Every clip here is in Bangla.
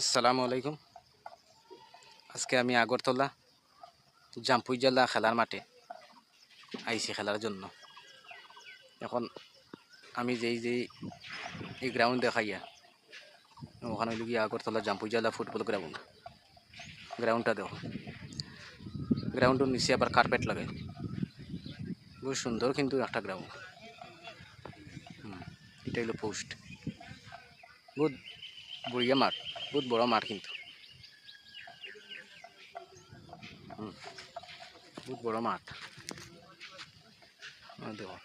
আসসালামু আলাইকুম। আজকে আমি আগরতলা জাম্পুই জেলা খেলার মাঠে আইছি খেলার জন্য। এখন আমি যেই এই গ্রাউন্ড দেখাইয়া ওখানে হইল গিয়ে আগরতলা জাম্পুই জেলা ফুটবল গ্রাউন্ড। গ্রাউন্ডটা দেখো, গ্রাউন্ডের নিচে আবার কার্পেট লাগাই, বহু সুন্দর কিন্তু একটা গ্রাউন্ড। এটা হইল পোস্ট, বহুত বড়িয়া মাঠ, বহুত বড় মাঠ কিন্তু বহুত বড় মাঠ। দেখো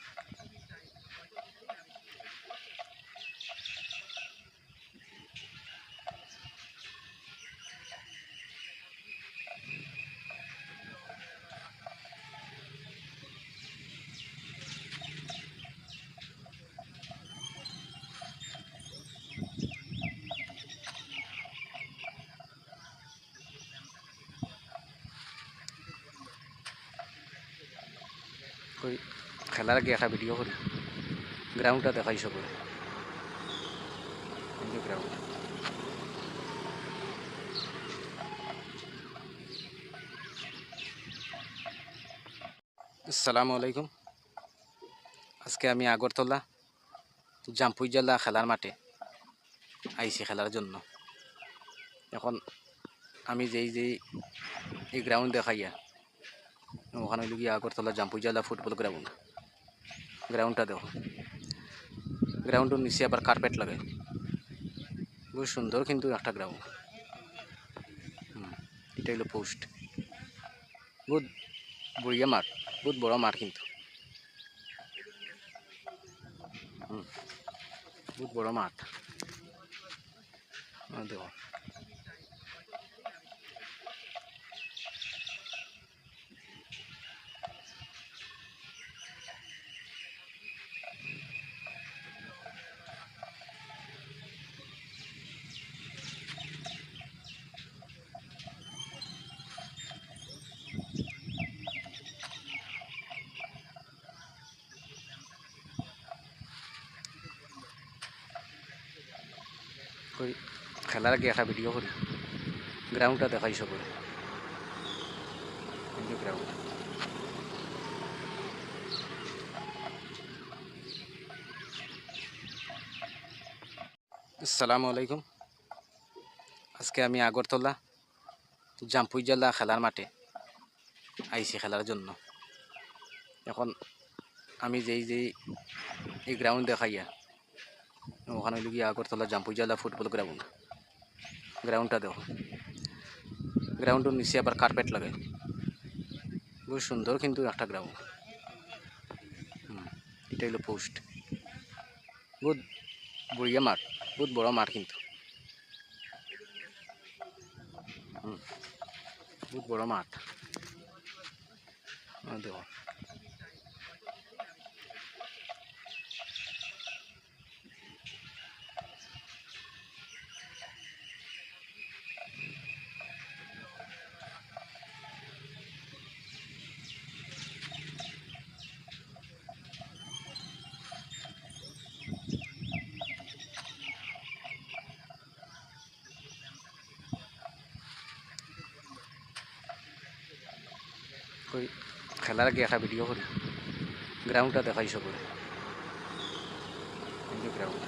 খেলার আগে একটা ভিডিও করি, গ্রাউন্ডটা দেখাই সকলে। গ্রাউন্ড আসসালামু আলাইকুম। আজকে আমি আগরতলা জাম্পুই জেলা খেলার মাঠে আইছি খেলার জন্য। এখন আমি যেই এই গ্রাউন্ড দেখাইয়া ওখানে হইল গিয়ে আগরতলা জাম্পুই জেলা ফুটবল গ্রাউন্ড। গ্রাউন্ডটা দেখো, গ্রাউন্ডের নিচে আবার কার্পেট লাগাই, বহু সুন্দর কিন্তু একটা গ্রাউন্ড। এটা হইল পোস্ট, বহুত বড়িয়া মাঠ, বহুত বড় মাঠ কিন্তু বহুত বড় মাঠ। দেখো খেলার আগে একটা ভিডিও করি, গ্রাউন্ডটা দেখাই সকলে। গ্রাউন্ড আসসালামু আলাইকুম। আজকে আমি আগরতলা জাম্পুই জেলা খেলার মাঠে আইছি খেলার জন্য। এখন আমি যেই এই গ্রাউন্ড দেখাইয়া ওখানে হইল গিয়ে আগরতলা জাম্পুই জেলা ফুটবল গ্রাউন্ড। গ্রাউন্ডটা দেখো, গ্রাউন্ডের নিচে আবার কার্পেট লাগাই, বহু সুন্দর কিন্তু একটা গ্রাউন্ড। এটা হইল পোস্ট, বহুত বড়িয়া মাঠ, বহুত বড় মাঠ কিন্তু বহুত বড় মাঠ। দেখো খেলার আগে একটা ভিডিও করি, গ্রাউন্ডটা দেখাই সকলে। গ্রাউন্ড